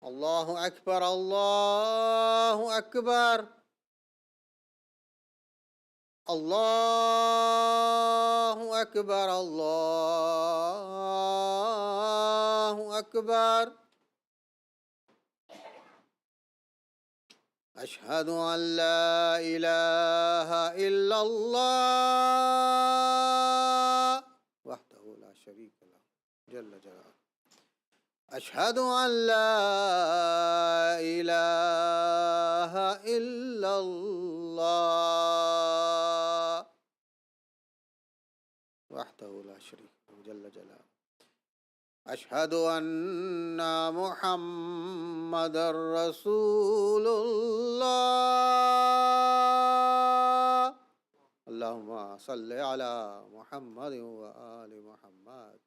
الله أكبر الله أكبر الله أكبر الله أكبر أشهد أن لا إله إلا الله وحده لا شريك له جل جلاله أشهد أن لا إله إلا الله وحده لا شريك له جل جلاله أشهد أن محمدًا رسول الله اللهم صل على محمد وآل محمد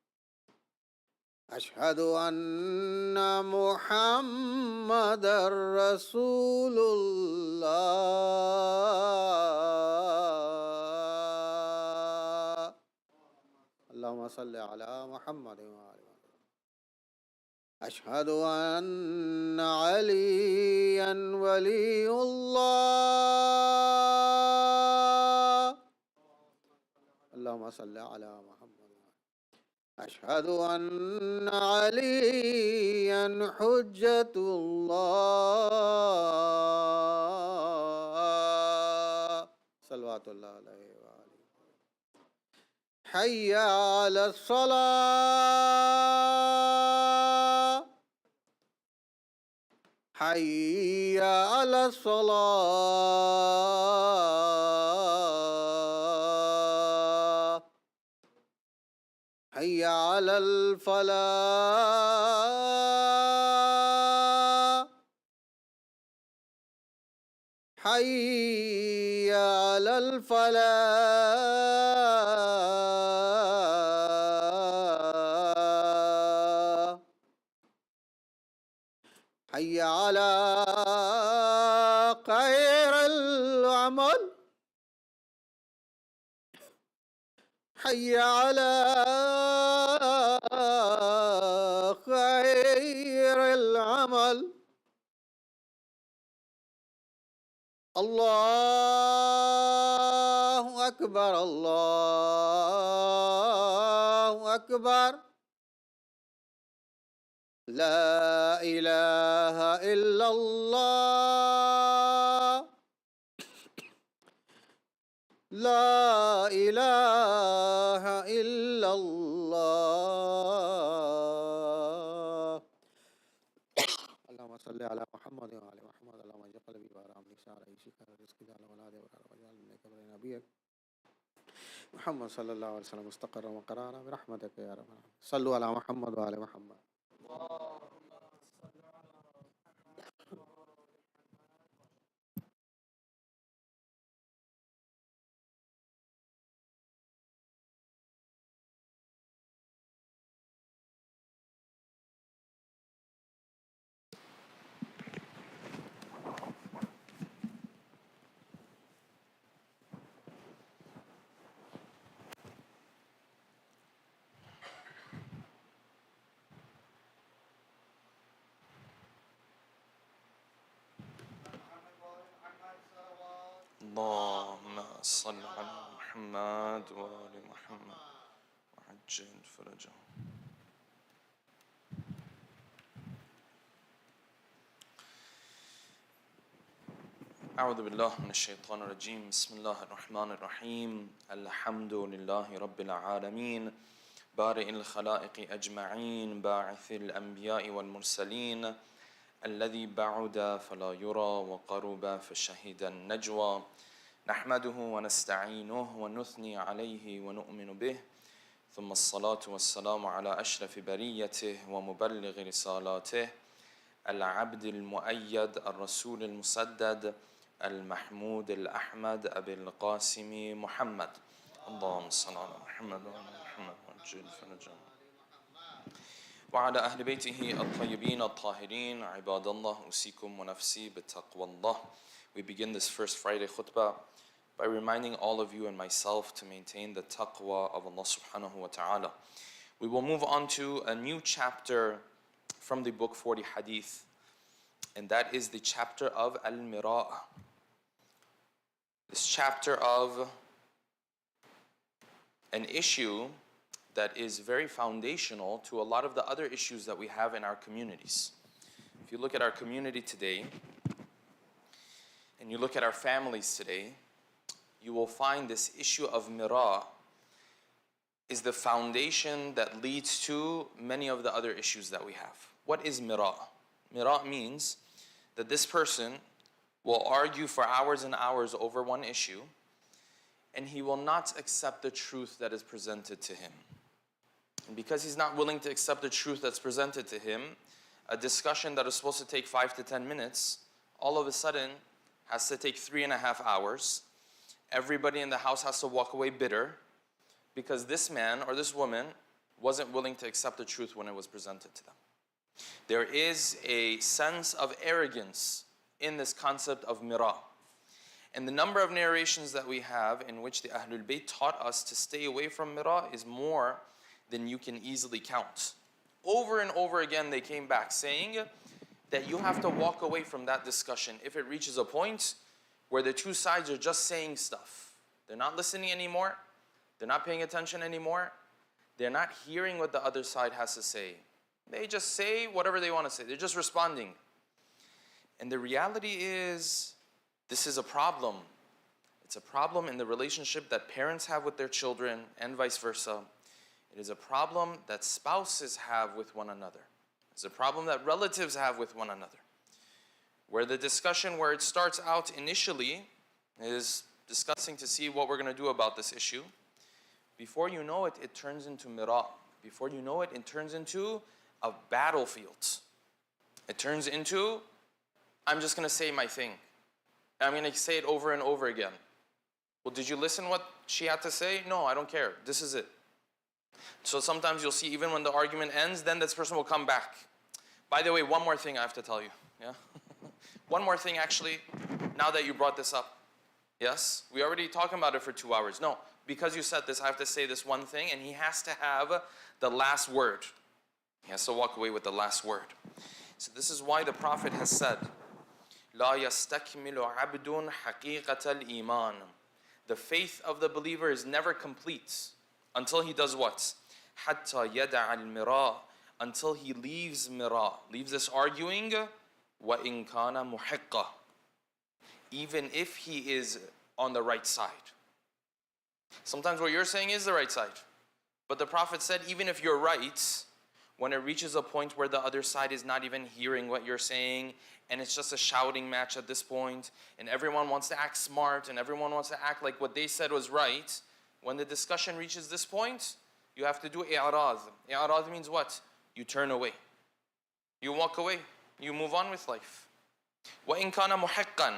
أشهد أن محمدًا رسول الله اللهم صل على محمد وآل محمد أشهد أن عليًا ولي الله اللهم صل على محمد أشهد أن عليًا حجة الله صلوات الله عليه وآله حي على الصلاة حي على الصلاة حي على الفلاح حي على الفلاح حي على خير العمل حي على خير العمل الله أكبر الله أكبر لا إله إلا الله لا إله إلا الله اللهم صل على محمد وعلى محمد اللهم اجعل قلبي وارام لسان عيشك ورزقك على ولادي واجعل من قبل نبيك محمد صلى الله عليه وسلم مستقرا وقرارا برحمتك يا رب العالمين صلوا على محمد وعلى محمد اللهم صل على محمد وآل محمد وعجل فرجهم. أعوذ بالله من الشيطان الرجيم بسم الله الرحمن الرحيم الحمد لله رب العالمين بارئ الخلائق أجمعين باعث الأنبياء والمرسلين الذي بعد فلا يرى وقرب فشهد النجوى نحمده ونستعينه ونثني عليه ونؤمن به ثم الصلاة والسلام على أشرف بريته ومبلغ رسالاته العبد المؤيد الرسول المسدد المحمود الأحمد أبي القاسم محمد اللهم صل على محمد وعلى محمد وعجل فرجهم وعلى أهل بيته الطيبين الطاهرين عباد الله أوصيكم ونفسي بتقوى الله. We begin this first Friday khutbah by reminding all of you and myself to maintain the taqwa of Allah subhanahu wa ta'ala. We will move on to a new chapter from the book 40 Hadith And that is the chapter of Al-Mira'. This chapter of an issue that is very foundational to a lot of the other issues that we have in our communities. If you look at our community today, and you look at our families today, you will find this issue of mira' is the foundation that leads to many of the other issues that we have. What is mira'? Mira' means that this person will argue for hours and hours over one issue, and he will not accept the truth that is presented to him. And because he's not willing to accept the truth that's presented to him, a discussion that is supposed to take 5 to 10 minutes, all of a sudden has to take 3.5 hours. Everybody in the house has to walk away bitter because this man or this woman wasn't willing to accept the truth when it was presented to them. There is a sense of arrogance in this concept of mira'. And the number of narrations that we have in which the Ahlul Bayt taught us to stay away from mira' is more than you can easily count. Over and over again they came back saying that you have to walk away from that discussion if it reaches a point where the two sides are just saying stuff. They're not listening anymore. They're not paying attention anymore. They're not hearing what the other side has to say. They just say whatever they want to say. They're just responding. And the reality is, this is a problem. It's a problem in the relationship that parents have with their children and vice versa. It is a problem that spouses have with one another. It's a problem that relatives have with one another. Where the discussion where it starts out initially is discussing to see what we're going to do about this issue. Before you know it, it turns into mira'. Before you know it, it turns into a battlefield. It turns into, I'm just going to say my thing. And I'm going to say it over and over again. Well, did you listen what she had to say? No, I don't care. This is it. So sometimes you'll see even when the argument ends, then this person will come back. By the way, one more thing I have to tell you. Yeah? One more thing actually, now that you brought this up. Yes? We already talking about it for 2 hours. No, because you said this, I have to say this one thing, and he has to have the last word. He has to walk away with the last word. So this is why the Prophet has said, لا يستكمل عبد حقيقة الإيمان. The faith of the believer is never complete until he does what? حتى يدع المراء. Until he leaves mira', leaves this arguing, وإن كان محقة. Even if he is on the right side. Sometimes what you're saying is the right side. But the Prophet said, even if you're right, when it reaches a point where the other side is not even hearing what you're saying, and it's just a shouting match at this point, and everyone wants to act smart, and everyone wants to act like what they said was right, when the discussion reaches this point, you have to do i'rad. I'rad means what? You turn away. You walk away. You move on with life. وَإِن كَانَ مُحِقًّا.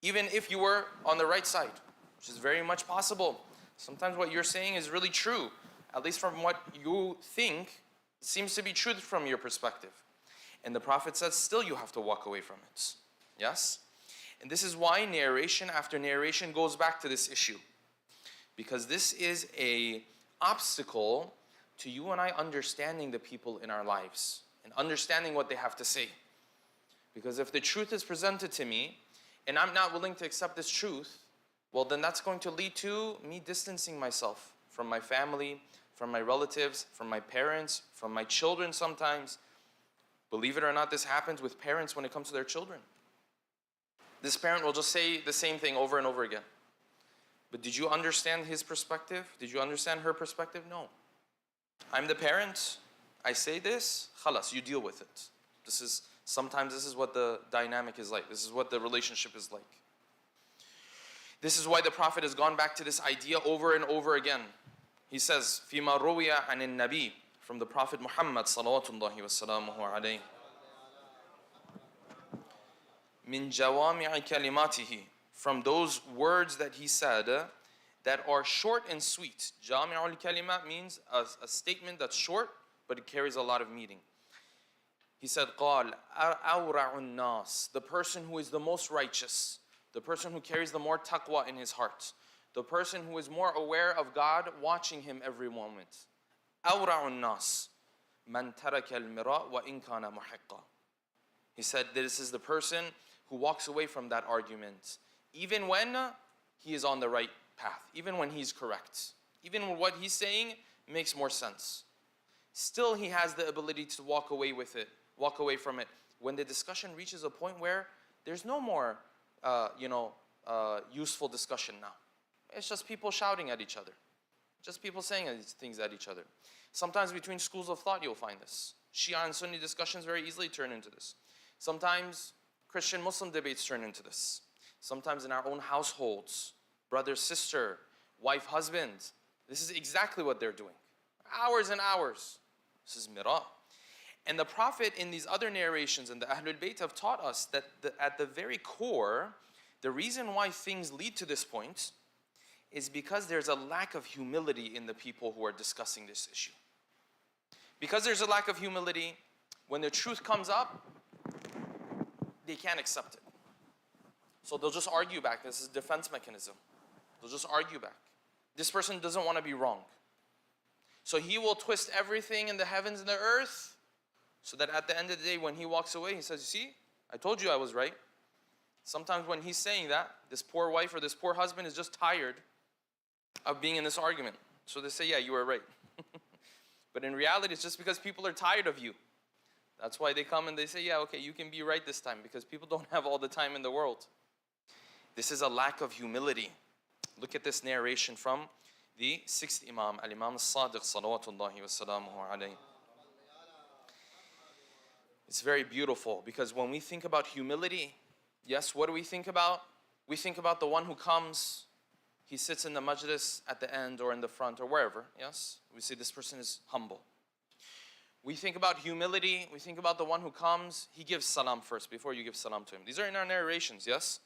Even if you were on the right side, which is very much possible. Sometimes what you're saying is really true, at least from what you think, it seems to be true from your perspective. And the Prophet says, still you have to walk away from it. Yes? And this is why narration after narration goes back to this issue. Because this is an obstacle to you and I understanding the people in our lives and understanding what they have to say. Because if the truth is presented to me and I'm not willing to accept this truth, well then that's going to lead to me distancing myself from my family, from my relatives, from my parents, from my children sometimes. Believe it or not, this happens with parents when it comes to their children. This parent will just say the same thing over and over again. But did you understand his perspective? Did you understand her perspective? No. I'm the parent. I say this. Khalas, you deal with it. Sometimes this is what the dynamic is like. This is what the relationship is like. This is why the Prophet has gone back to this idea over and over again. He says, فِيمَا رُوِيَ عَنِ النَّبِي, from the Prophet Muhammad salawatullahi wasalamuhu alayhi. مِنْ جَوَامِعِ كَلِمَاتِهِ, from those words that he said that are short and sweet. Jami'ul kalimat means a statement that's short, but it carries a lot of meaning. He said, قال أورع الناس, the person who is the most righteous, the person who carries the more taqwa in his heart, the person who is more aware of God watching him every moment. أورع الناس من ترك المراء وإن كان محقا. He said this is the person who walks away from that argument, even when he is on the right path, even when he's correct, even when what he's saying makes more sense. Still, he has the ability to walk away from it, when the discussion reaches a point where there's no more, useful discussion now. It's just people shouting at each other, just people saying things at each other. Sometimes between schools of thought, you'll find this. Shia and Sunni discussions very easily turn into this. Sometimes Christian-Muslim debates turn into this. Sometimes in our own households, brother, sister, wife, husband, this is exactly what they're doing. Hours and hours. This is mira. And the Prophet in these other narrations and the Ahlul Bayt have taught us that at the very core, the reason why things lead to this point is because there's a lack of humility in the people who are discussing this issue. Because there's a lack of humility, when the truth comes up, they can't accept it. So they'll just argue back. This is a defense mechanism. They'll just argue back. This person doesn't want to be wrong. So he will twist everything in the heavens and the earth, so that at the end of the day, when he walks away, he says, you see, I told you I was right. Sometimes when he's saying that, this poor wife or this poor husband is just tired of being in this argument. So they say, yeah, you were right. But in reality, it's just because people are tired of you. That's why they come and they say, yeah, okay, you can be right this time, because people don't have all the time in the world. This is a lack of humility. Look at this narration from the sixth Imam, Al-Imam As-Sadiq, salawatullahi wa salamuhu alayhi. It's very beautiful, because when we think about humility, yes, what do we think about? We think about the one who comes, he sits in the majlis at the end or in the front or wherever, yes? We say this person is humble. We think about humility, we think about the one who comes, he gives salam first before you give salam to him. These are in our narrations, yes?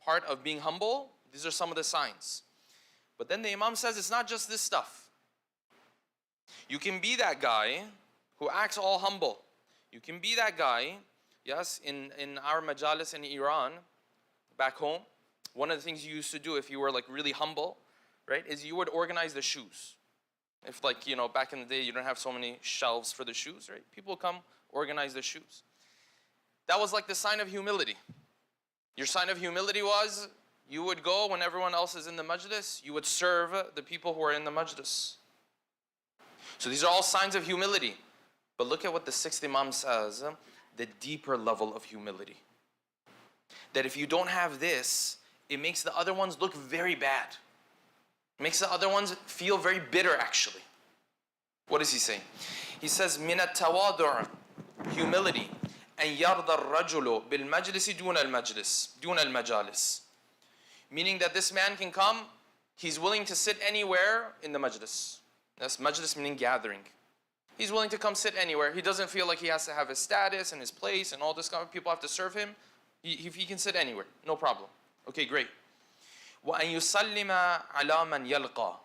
Part of being humble, these are some of the signs. But then the Imam says it's not just this stuff. You can be that guy who acts all humble. You can be that guy, yes, in our majalis in Iran, back home, one of the things you used to do if you were like really humble, right, is you would organize the shoes. If like, back in the day you don't have so many shelves for the shoes, right? People come organize the shoes. That was like the sign of humility. Your sign of humility was you would go when everyone else is in the majlis, you would serve the people who are in the majlis. So these are all signs of humility. But look at what the sixth Imam says, the deeper level of humility. That if you don't have this, it makes the other ones look very bad. It makes the other ones feel very bitter, actually. What is he saying? He says, مِنَ التَّوَاضُعِ, humility, أَنْ يَرْضَ الرَّجُلُ بِالْمَجْلِسِ دُونَ الْمَجَالِسِ. Meaning that this man can come, he's willing to sit anywhere in the majlis. That's majlis meaning gathering. He's willing to come sit anywhere. He doesn't feel like he has to have his status and his place and all this kind of people have to serve him. He can sit anywhere, no problem. Okay, great. وَأَنْ يُسَلِّمَ عَلَى مَنْ يَلْقَى.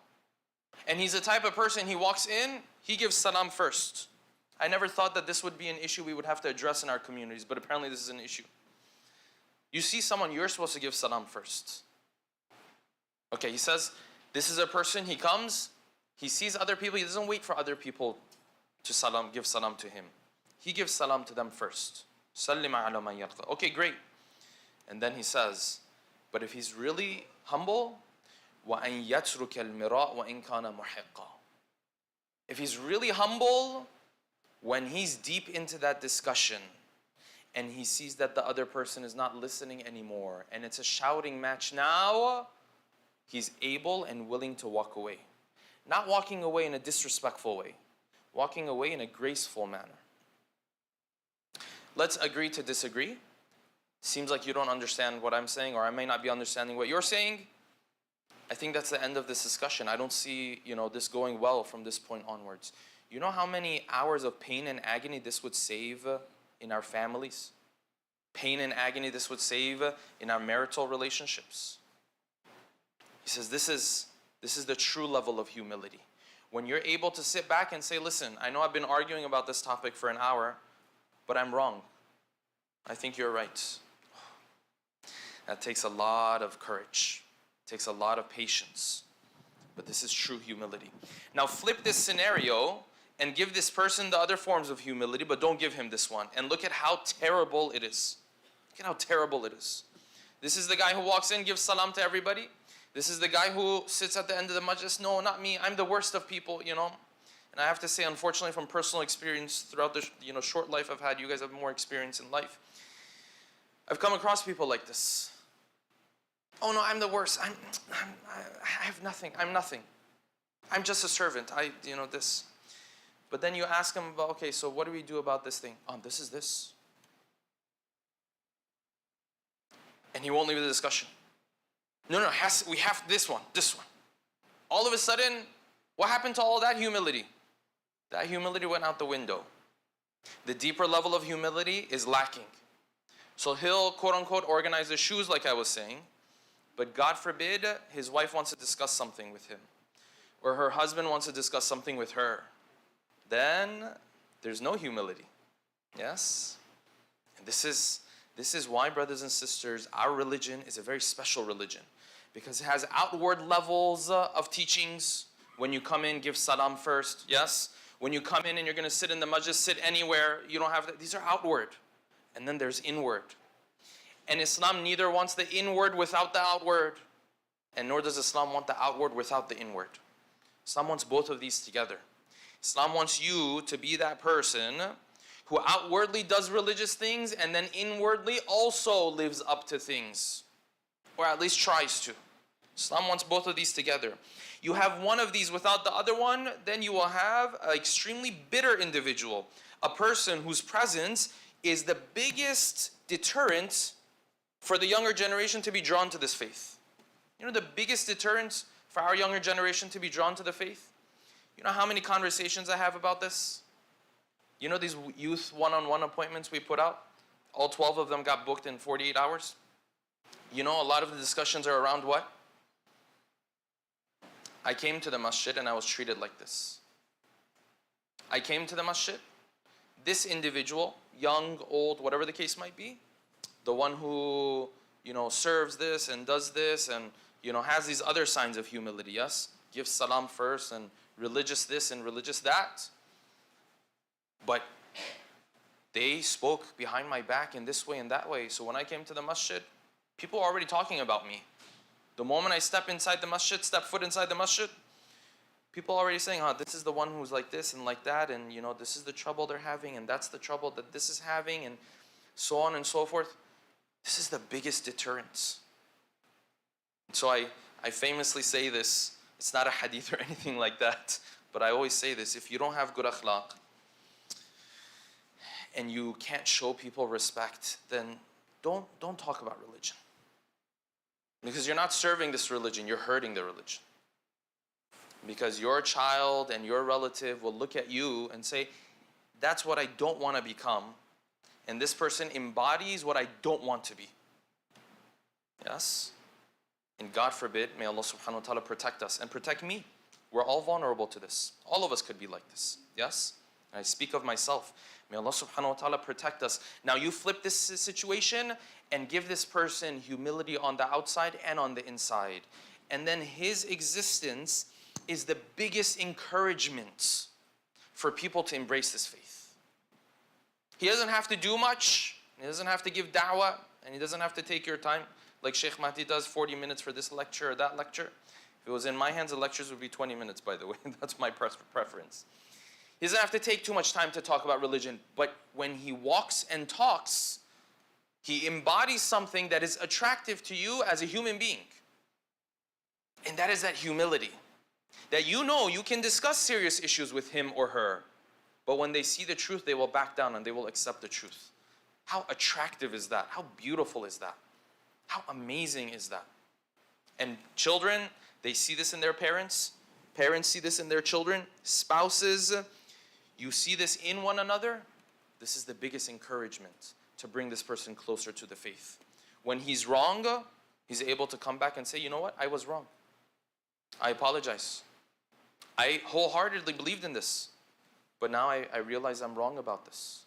And he's the type of person, he walks in, he gives salam first. I never thought that this would be an issue we would have to address in our communities, but apparently this is an issue. You see someone, you're supposed to give salam first. Okay, he says, this is a person, he comes, he sees other people, he doesn't wait for other people to give salam to him. He gives salam to them first. سَلِّمَ عَلَى مَنْ يَلْقَى. Okay, great. And then he says, but if he's really humble, وَأَنْ يَتْرُكَ الْمِرَاءَ وَإِنْ كَانَ مُحِقًّا. If he's really humble, when he's deep into that discussion, and he sees that the other person is not listening anymore, and it's a shouting match now, he's able and willing to walk away. Not walking away in a disrespectful way, walking away in a graceful manner. Let's agree to disagree. Seems like you don't understand what I'm saying, or I may not be understanding what you're saying. I think that's the end of this discussion. I don't see, this going well from this point onwards. You know how many hours of pain and agony this would save in our families? Pain and agony this would save in our marital relationships. He says this is the true level of humility. When you're able to sit back and say, listen, I know I've been arguing about this topic for an hour, but I'm wrong. I think you're right. That takes a lot of courage. It takes a lot of patience. But this is true humility. Now flip this scenario and give this person the other forms of humility, but don't give him this one. And look at how terrible it is. Look at how terrible it is. This is the guy who walks in, gives salam to everybody. This is the guy who sits at the end of the majlis. No, not me. I'm the worst of people, you know. And I have to say, unfortunately, from personal experience throughout the short life I've had, you guys have more experience in life. I've come across people like this. Oh no, I'm the worst. I have nothing. I'm nothing. I'm just a servant. This. But then you ask him about, okay, so what do we do about this thing? This is this. And he won't leave the discussion. No, we have this one. All of a sudden, what happened to all that humility? That humility went out the window. The deeper level of humility is lacking. So he'll, quote unquote, organize his shoes like I was saying, but God forbid his wife wants to discuss something with him, or her husband wants to discuss something with her. Then there's no humility. Yes? And this is why, brothers and sisters, our religion is a very special religion, because it has outward levels of teachings. When you come in, give salam first. Yes? When you come in and you're going to sit in the masjid, sit anywhere. You don't have these are outward. And then there's inward. And Islam neither wants the inward without the outward, and nor does Islam want the outward without the inward. Islam wants both of these together. Islam wants you to be that person who outwardly does religious things and then inwardly also lives up to things, or at least tries to. Islam wants both of these together. You have one of these without the other one, then you will have an extremely bitter individual, a person whose presence is the biggest deterrent for the younger generation to be drawn to this faith. You know the biggest deterrent for our younger generation to be drawn to the faith? You know how many conversations I have about this? You know these youth one-on-one appointments we put out? All 12 of them got booked in 48 hours. You know a lot of the discussions are around what? I came to the masjid and I was treated like this. I came to the masjid. This individual, young, old, whatever the case might be, the one who, serves this and does this and, has these other signs of humility, yes? Gives salam first and religious this and religious that. But they spoke behind my back in this way and that way. So when I came to the masjid, people were already talking about me. The moment I step foot inside the masjid, people are already saying, this is the one who's like this and like that, and this is the trouble they're having, and that's the trouble that this is having, and so on and so forth. This is the biggest deterrence. So I famously say this, it's not a hadith or anything like that, but I always say this: if you don't have good akhlaq, and you can't show people respect, then don't talk about religion. Because you're not serving this religion, you're hurting the religion. Because your child and your relative will look at you and say, that's what I don't want to become. And this person embodies what I don't want to be. Yes? And God forbid, may Allah subhanahu wa ta'ala protect us and protect me. We're all vulnerable to this. All of us could be like this. Yes? And I speak of myself. May Allah subhanahu wa ta'ala protect us. Now you flip this situation and give this person humility on the outside and on the inside. And then his existence is the biggest encouragement for people to embrace this faith. He doesn't have to do much. He doesn't have to give da'wah. And he doesn't have to take your time like Sheikh Mahdi does, 40 minutes for this lecture or that lecture. If it was in my hands, the lectures would be 20 minutes, by the way. That's my preference. He doesn't have to take too much time to talk about religion. But when he walks and talks, he embodies something that is attractive to you as a human being. And that is that humility. That you can discuss serious issues with him or her. But when they see the truth, they will back down and they will accept the truth. How attractive is that? How beautiful is that? How amazing is that? And children, they see this in their parents. Parents see this in their children. Spouses, you see this in one another. This is the biggest encouragement to bring this person closer to the faith. When he's wrong, he's able to come back and say, you know what? I was wrong. I apologize. I wholeheartedly believed in this. But now I realize I'm wrong about this.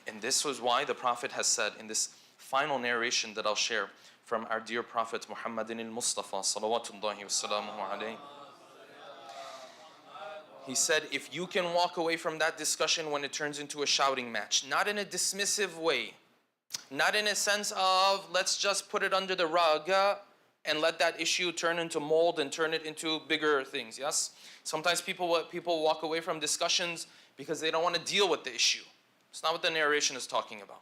And this was why the Prophet has said in this final narration that I'll share from our dear Prophet Muhammadin al-Mustafa salawatullahi wa salamuhu alayhi. He said, if you can walk away from that discussion when it turns into a shouting match, not in a dismissive way, not in a sense of let's just put it under the rug and let that issue turn into mold and turn it into bigger things, yes? Sometimes people walk away from discussions because they don't want to deal with the issue. It's not what the narration is talking about.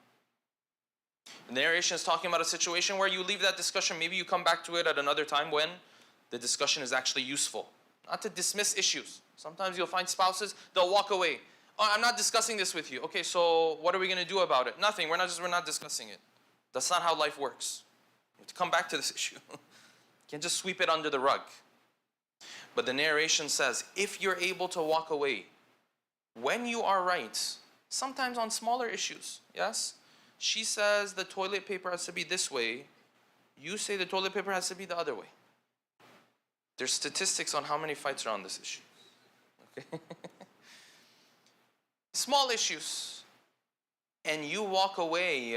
The narration is talking about a situation where you leave that discussion, maybe you come back to it at another time when the discussion is actually useful. Not to dismiss issues. Sometimes you'll find spouses, they'll walk away. Oh, I'm not discussing this with you. Okay, so what are we going to do about it? Nothing. We're not discussing it. That's not how life works. You have to come back to this issue. You can't just sweep it under the rug. But the narration says, if you're able to walk away when you are right, sometimes on smaller issues, yes? She says the toilet paper has to be this way. You say the toilet paper has to be the other way. There's statistics on how many fights are on this issue. Okay? Small issues. And you walk away,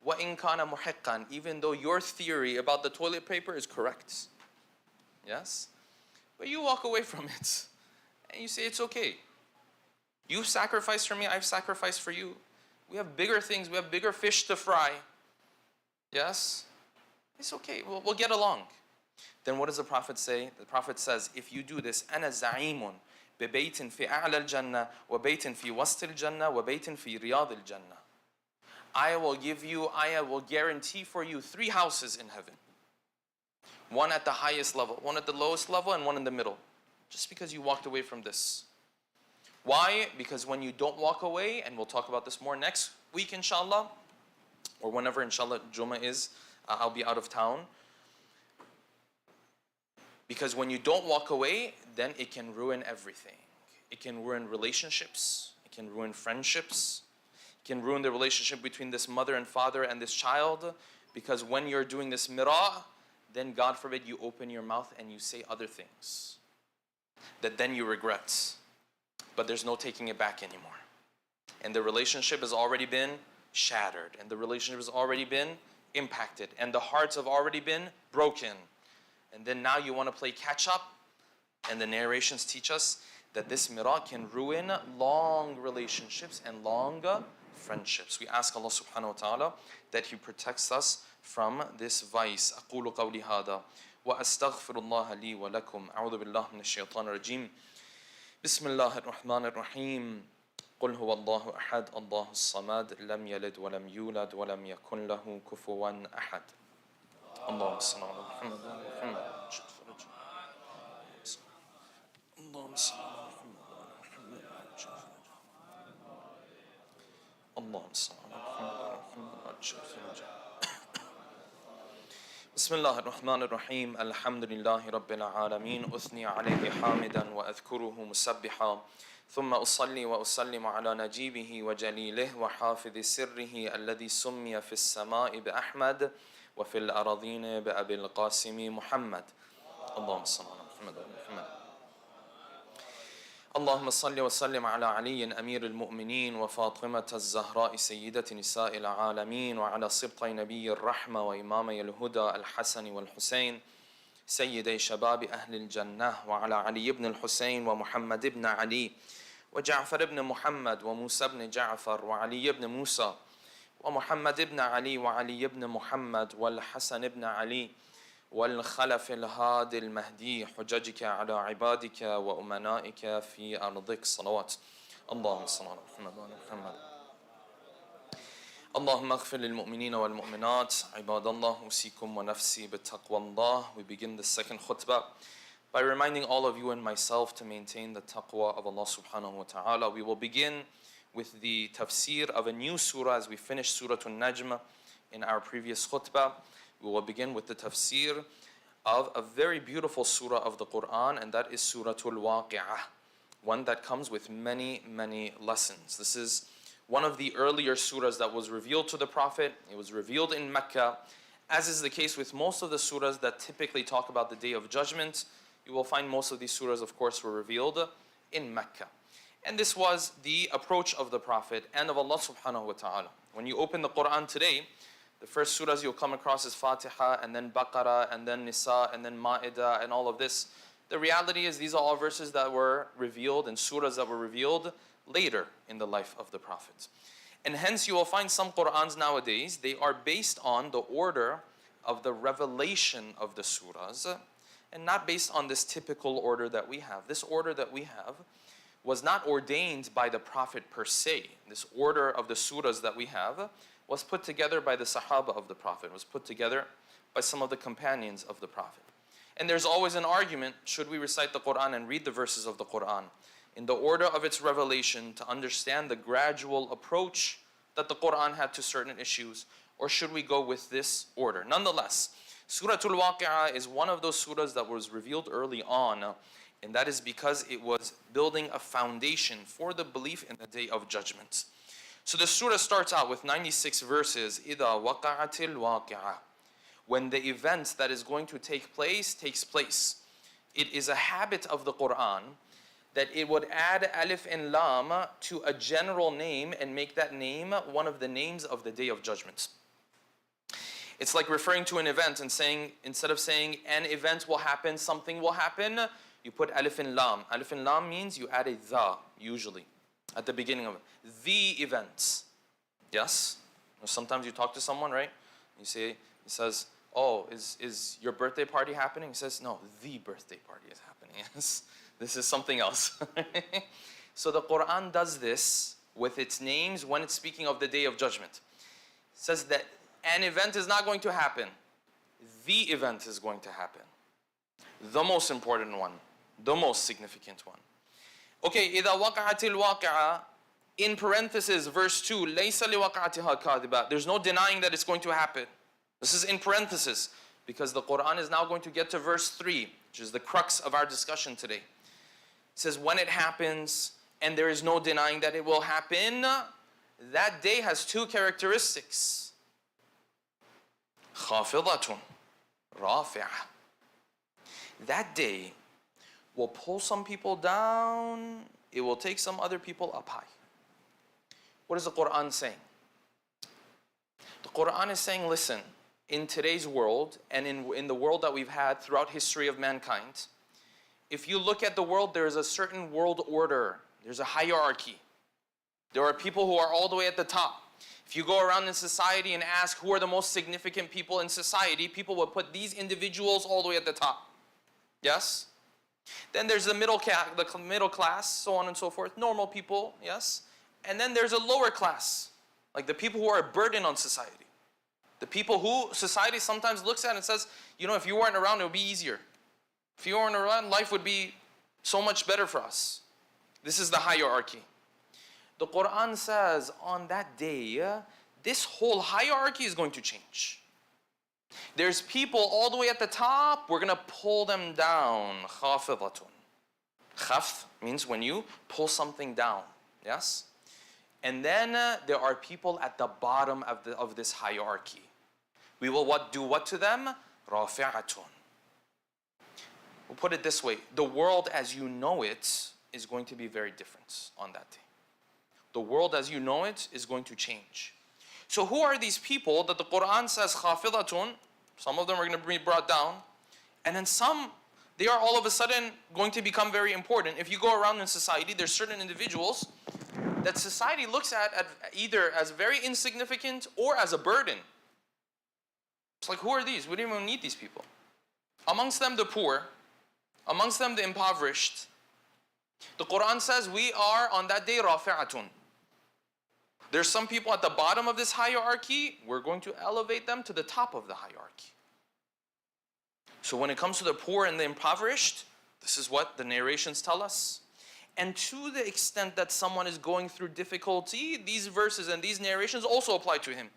وَإِن كَانَ مُحِقًّا, even though your theory about the toilet paper is correct. Yes? But you walk away from it. And you say it's okay. You've sacrificed for me, I've sacrificed for you. We have bigger things, we have bigger fish to fry. Yes? It's okay, we'll get along. Then what does the Prophet say? The Prophet says, if you do this, أَنَا زَعِيمٌ بِبَيْتٍ فِي أَعْلَى الْجَنَّةِ وَبَيْتٍ فِي وَسْطِ الْجَنَّةِ وَبَيْتٍ فِي رِيَاضِ الْجَنَّةِ. I will guarantee for you 3 houses in heaven. One at the highest level, one at the lowest level, and one in the middle. Just because you walked away from this. Why? Because when you don't walk away, and we'll talk about this more next week inshallah, or whenever inshallah Jumaa is, I'll be out of town. Because when you don't walk away, then it can ruin everything. It can ruin relationships, it can ruin friendships, it can ruin the relationship between this mother and father and this child. Because when you're doing this mirah, then God forbid you open your mouth and you say other things that then you regret. But there's no taking it back anymore. And the relationship has already been shattered. And the relationship has already been impacted. And the hearts have already been broken. And then now you want to play catch up. And the narrations teach us that this mirah can ruin long relationships and long friendships. We ask Allah subhanahu wa ta'ala that He protects us from this vice. أقول قولي هذا وأستغفر الله لي ولكم. أعوذ بالله من الشيطان الرجيم. بسم الله الرحمن الرحيم. قل هو الله أحد الله الصمد لم يلد ولم يولد ولم يكن له كفوا أحد. اللهم صل على محمد وعلى محمد. اللهم صل على محمد وعلى محمد. اللهم صل على محمد وعلى محمد. بسم الله الرحمن الرحيم. الحمد لله رب العالمين. أثني عليه حامدا وأذكره مسبحا ثم أصلي وأسلم على نجيبه وجليله وحافظ سره الذي سمي في السماء بأحمد وفي الأراضين بأبي القاسم محمد. اللهم صل على محمد وعلى محمد. اللهم صل وسلم على علي أمير المؤمنين وفاطمة الزهراء سيدة نساء العالمين وعلى سبطي نبي الرحمة وإمامي الهدى الحسن والحسين سيدي شباب أهل الجنة وعلى علي بن الحسين ومحمد بن علي وجعفر بن محمد وموسى بن جعفر وعلي بن موسى ومحمد بن علي وعلي بن محمد والحسن بن علي والخلف الهادي المهدي حججك على عبادك وأمنائك في أرضك صلوات. اللهم صل على محمد وعلى محمد. اللهم اغفر للمؤمنين والمؤمنات عباد الله أوصيكم ونفسي بتقوى الله. We begin the second khutbah by reminding all of you and myself to maintain the taqwa of Allah subhanahu wa ta'ala. We will begin with the tafsir of a new surah as we finish Surah An-Najm in our previous khutbah. We will begin with the tafsir of a very beautiful surah of the Quran, and that is Surah Al-Waqi'ah, one that comes with many, many lessons. This is one of the earlier surahs that was revealed to the Prophet. It was revealed in Mecca. As is the case with most of the surahs that typically talk about the Day of Judgment, you will find most of these surahs, of course, were revealed in Mecca. And this was the approach of the Prophet and of Allah subhanahu wa ta'ala. When you open the Quran today, the first surahs you'll come across is Fatiha, and then Baqarah, and then Nisa, and then Ma'idah, and all of this. The reality is these are all verses that were revealed and surahs that were revealed later in the life of the Prophet. And hence you will find some Qur'ans nowadays, they are based on the order of the revelation of the surahs and not based on this typical order that we have. This order that we have was not ordained by the Prophet per se. This order of the surahs that we have was put together by the Sahaba of the Prophet, was put together by some of the companions of the Prophet. And there's always an argument, should we recite the Qur'an and read the verses of the Qur'an in the order of its revelation to understand the gradual approach that the Qur'an had to certain issues, or should we go with this order? Nonetheless, Surah Al-Waqi'ah is one of those surahs that was revealed early on, and that is because it was building a foundation for the belief in the Day of Judgment. So the surah starts out with 96 verses, إِذَا وَقَعَتِ الْوَاقِعَةِ. When the event that is going to take place, takes place. It is a habit of the Qur'an that it would add alif and lam to a general name and make that name one of the names of the Day of Judgment. It's like referring to an event and saying, instead of saying an event will happen, something will happen, you put alif and lam. Alif and lam means you add a dha, usually, at the beginning of it. The events. Yes? Sometimes you talk to someone, right? You say, he says, oh, is your birthday party happening? He says, no, the birthday party is happening. Yes, this is something else. So the Qur'an does this with its names when it's speaking of the Day of Judgment. It says that an event is not going to happen. The event is going to happen. The most important one. The most significant one. Okay, إِذَا وَقَعَتِ الْوَاقِعَةِ, in parenthesis, verse 2, لَيْسَ لِوَقَعَتِهَا كَاذِبَةٌ. There's no denying that it's going to happen. This is in parenthesis, because the Qur'an is now going to get to verse 3, which is the crux of our discussion today. It says, when it happens, and there is no denying that it will happen, that day has two characteristics. خَافِضَةٌ رَافِعَةٌ. That day will pull some people down, it will take some other people up high. What is the Qur'an saying? The Qur'an is saying, listen, in today's world, and in the world that we've had throughout history of mankind, if you look at the world, there is a certain world order. There's a hierarchy. There are people who are all the way at the top. If you go around in society and ask who are the most significant people in society, people will put these individuals all the way at the top. Yes? Then there's the middle class, so on and so forth, normal people, yes? And then there's a lower class, like the people who are a burden on society. The people who society sometimes looks at and says, you know, if you weren't around, it would be easier. If you weren't around, life would be so much better for us. This is the hierarchy. The Qur'an says on that day, this whole hierarchy is going to change. There's people all the way at the top, we're going to pull them down. خَافِضَةٌ. Khafd means when you pull something down. Yes? And then there are people at the bottom of this hierarchy. We will do what to them? رَافِعَةٌ. We'll put it this way. The world as you know it is going to be very different on that day. The world as you know it is going to change. So who are these people that the Qur'an says خَافِضَةٌ? Some of them are going to be brought down. And then some, they are all of a sudden going to become very important. If you go around in society, there's certain individuals that society looks at either as very insignificant or as a burden. It's like, who are these? We don't even need these people. Amongst them, the poor. Amongst them, the impoverished. The Qur'an says we are on that day rafi'atun. There's some people at the bottom of this hierarchy. We're going to elevate them to the top of the hierarchy. So when it comes to the poor and the impoverished, this is what the narrations tell us. And to the extent that someone is going through difficulty, these verses and these narrations also apply to him.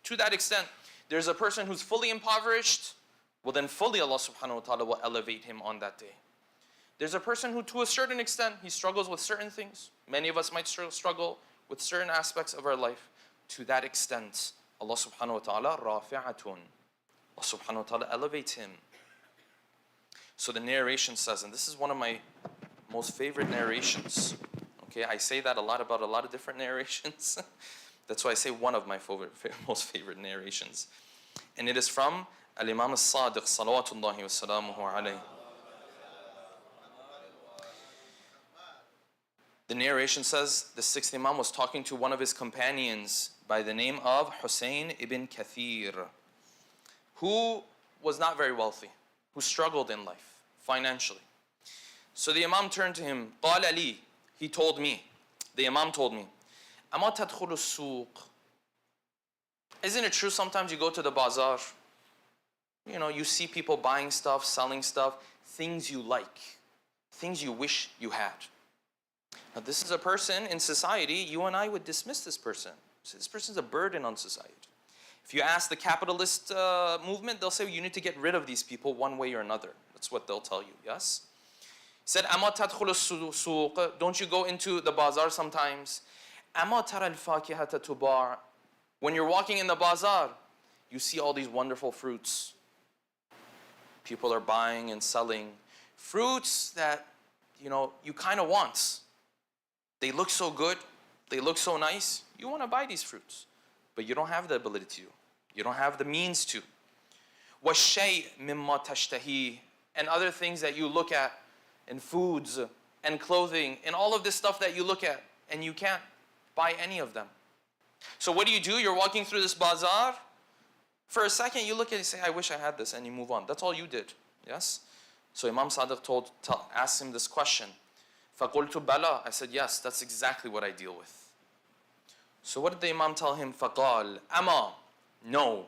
To that extent, there's a person who's fully impoverished, well then fully Allah subhanahu wa ta'ala will elevate him on that day. There's a person who to a certain extent, he struggles with certain things. Many of us might struggle with certain aspects of our life. To that extent, Allah subhanahu wa ta'ala, rafi'atun. Allah subhanahu wa ta'ala elevates him. So the narration says, and this is one of my most favorite narrations. Okay, I say that a lot about a lot of different narrations. That's why I say one of my most favorite narrations. And it is from Al-Imam As-Sadiq, salawatullahi wa salamuhu alayhi. The narration says the sixth Imam was talking to one of his companions by the name of Hussein ibn Kathir, who was not very wealthy, who struggled in life financially. So the Imam turned to him, قال لي, he told me, the Imam told me, أما تدخل السوق? Isn't it true sometimes you go to the bazaar, you know, you see people buying stuff, selling stuff, things you like, things you wish you had. Now this is a person in society, you and I would dismiss this person. So this person's a burden on society. If you ask the capitalist movement, they'll say you need to get rid of these people one way or another. That's what they'll tell you, yes? He said, أما تدخل السوق? Don't you go into the bazaar sometimes? أما ترى الفاكهة تباع? When you're walking in the bazaar, you see all these wonderful fruits. People are buying and selling fruits that, you know, you kind of want. They look so good, they look so nice, you want to buy these fruits, but you don't have the ability to. You don't have the means to. وَالشَّيْء مِمَّا تَشْتَهِي, and other things that you look at, and foods, and clothing, and all of this stuff that you look at, and you can't buy any of them. So what do? You're walking through this bazaar, for a second you look at it and say, I wish I had this, and you move on. That's all you did, yes? So Imam Sadiq asked him this question. فَقُلْتُ بَلَى, I said, yes, that's exactly what I deal with. So what did the Imam tell him? فَقَالْ أَمَا, no.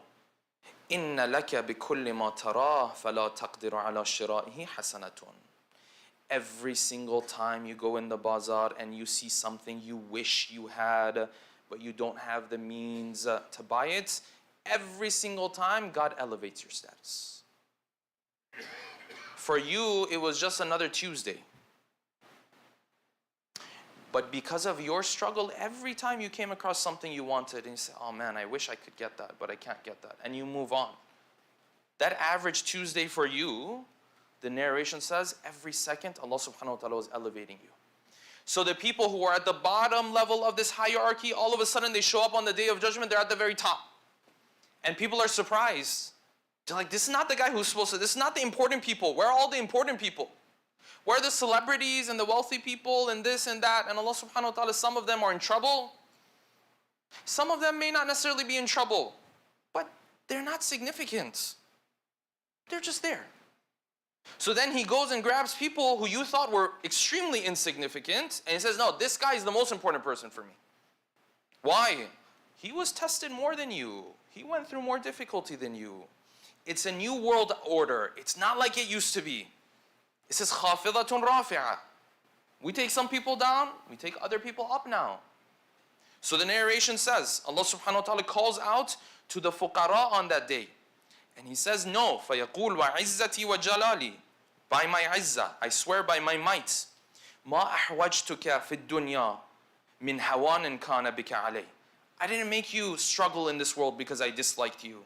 إِنَّ لَكَ بِكُلِّ مَا تَرَاهُ فَلَا تَقْدِرُ عَلَى شِرَائِهِ حَسَنَةٌ. Every single time you go in the bazaar and you see something you wish you had, but you don't have the means to buy it, every single time God elevates your status. For you, it was just another Tuesday. But because of your struggle, every time you came across something you wanted, and you say, oh man, I wish I could get that, but I can't get that. And you move on. That average Tuesday for you, the narration says, every second, Allah subhanahu wa ta'ala was elevating you. So the people who are at the bottom level of this hierarchy, all of a sudden they show up on the Day of Judgment, they're at the very top. And people are surprised. They're like, this is not the guy who's supposed to, this is not the important people. Where are all the important people? Where are the celebrities and the wealthy people and this and that? And Allah subhanahu wa ta'ala, some of them are in trouble. Some of them may not necessarily be in trouble, but they're not significant. They're just there. So then he goes and grabs people who you thought were extremely insignificant, and he says, no, this guy is the most important person for me. Why? He was tested more than you. He went through more difficulty than you. It's a new world order. It's not like it used to be. It says, خَافِضَةٌ رَافِعَةٌ. We take some people down, we take other people up now. So the narration says, Allah subhanahu wa ta'ala calls out to the fuqara on that day. And he says, no, فَيَقُولُ وَعِزَّتِي وَجَلَالِي. By my izzah, I swear by my might, مَا أَحْوَجْتُكَ فِي الدُّنْيَا مِنْ هَوَانٍ كَانَ بِكَ عَلَيْهِ. I didn't make you struggle in this world because I disliked you.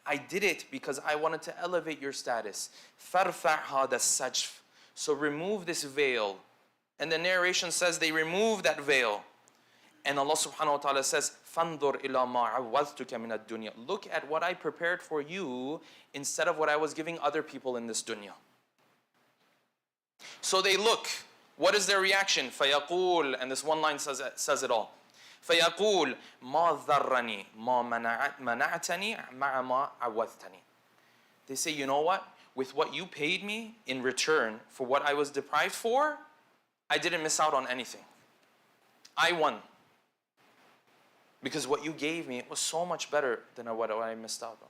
I did it because I wanted to elevate your status. فَارْفَعْ هَذَا السَّجْفِ. So remove this veil. And the narration says they remove that veil. And Allah subhanahu wa ta'ala says, فَانْظُرْ إِلَى مَا عَوَّذْتُكَ مِنَ الدُّنْيَا. Look at what I prepared for you instead of what I was giving other people in this dunya. So they look. What is their reaction? فَيَقُولُ, and this one line says it all. فَيَقُولُ مَا ذَرَّنِي مَا مَنَعْتَنِي مَعَ مَا عَوَّذْتَنِي. They say, you know what? With what you paid me in return for what I was deprived for, I didn't miss out on anything. I won. Because what you gave me was so much better than what I missed out on.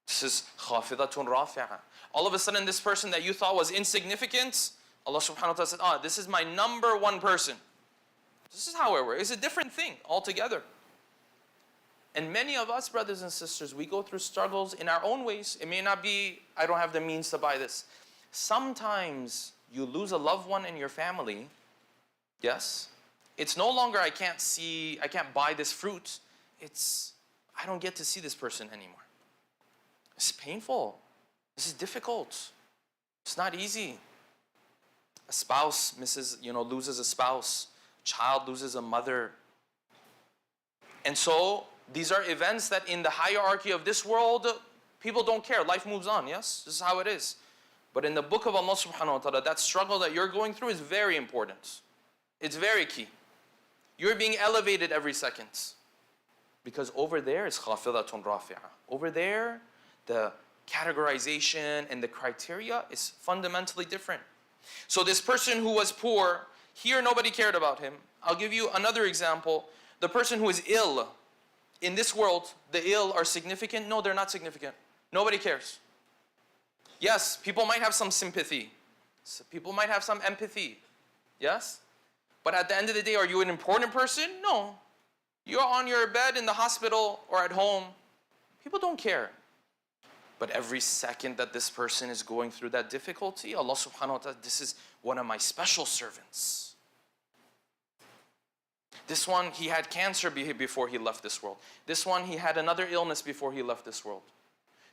This is خَافِضَةٌ رَافِعَةٌ. All of a sudden, this person that you thought was insignificant, Allah subhanahu wa ta'ala said, this is my number one person. This is how it works. It's a different thing altogether. And many of us, brothers and sisters, we go through struggles in our own ways. It may not be, I don't have the means to buy this. Sometimes you lose a loved one in your family. Yes? It's no longer, I can't buy this fruit. It's, I don't get to see this person anymore. It's painful. This is difficult. It's not easy. A spouse loses a spouse. A child loses a mother. And so, these are events that in the hierarchy of this world, people don't care. Life moves on, yes? This is how it is. But in the book of Allah subhanahu wa ta'ala, that struggle that you're going through is very important. It's very key. You're being elevated every second. Because over there is khafidatun rafi'ah. Over there, the categorization and the criteria is fundamentally different. So this person who was poor, here nobody cared about him. I'll give you another example. The person who is ill, in this world, the ill are significant? No, they're not significant. Nobody cares. Yes, people might have some sympathy. People might have some empathy. Yes? But at the end of the day, are you an important person? No. You're on your bed in the hospital or at home. People don't care. But every second that this person is going through that difficulty, Allah subhanahu wa ta'ala, this is one of my special servants. This one, he had cancer before he left this world. This one, he had another illness before he left this world.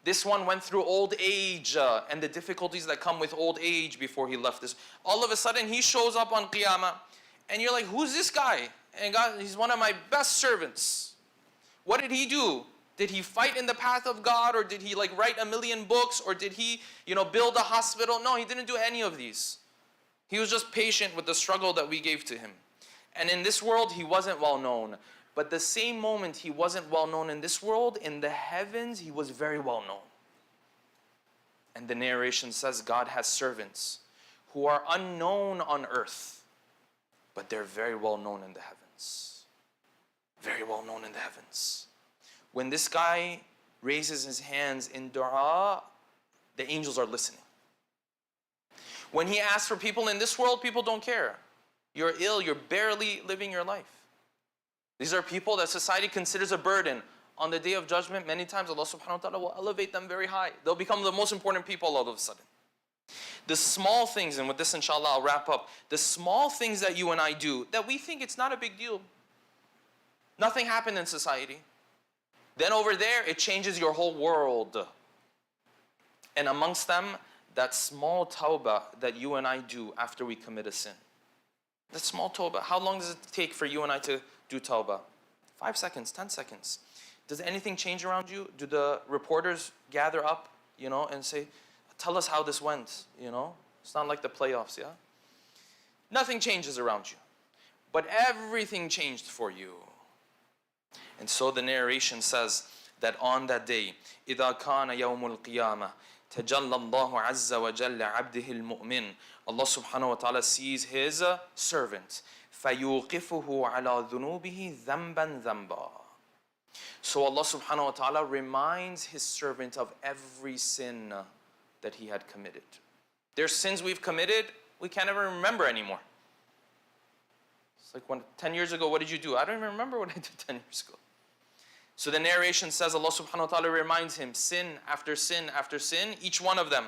This one went through old age and the difficulties that come with old age before he left this. All of a sudden, he shows up on Qiyamah. And you're like, who's this guy? And God, he's one of my best servants. What did he do? Did he fight in the path of God? Or did he like write a million books? Or did he, build a hospital? No, he didn't do any of these. He was just patient with the struggle that we gave to him. And in this world, he wasn't well known. But the same moment he wasn't well known in this world, in the heavens, he was very well known. And the narration says God has servants who are unknown on earth, but they're very well known in the heavens. Very well known in the heavens. When this guy raises his hands in dua, the angels are listening. When he asks for people in this world, people don't care. You're ill, you're barely living your life. These are people that society considers a burden. On the Day of Judgment, many times Allah subhanahu wa ta'ala will elevate them very high. They'll become the most important people all of a sudden. The small things, and with this inshallah I'll wrap up, the small things that you and I do, that we think it's not a big deal. Nothing happened in society. Then over there, it changes your whole world. And amongst them, that small tawbah that you and I do after we commit a sin. That small tawbah, how long does it take for you and I to do tawbah? 5 seconds, 10 seconds. Does anything change around you? Do the reporters gather up, and say, tell us how this went, It's not like the playoffs, yeah? Nothing changes around you. But everything changed for you. And so the narration says that on that day, إِذَا كَانَ يَوْمُ الْقِيَامَةِ تَجَلَّى اللَّهُ عَزَّ وَجَلَّ عَبْدِهِ الْمُؤْمِنِ Allah subhanahu wa ta'ala sees his servant. فَيُوقِفُهُ عَلَى ذُنُوبِهِ ذَنْبًا ذَنْبًا. So Allah subhanahu wa ta'ala reminds his servant of every sin that he had committed. There's sins we've committed, we can't ever remember anymore. It's like 10 years ago, what did you do? I don't even remember what I did 10 years ago. So the narration says Allah subhanahu wa ta'ala reminds him, sin after sin after sin, each one of them.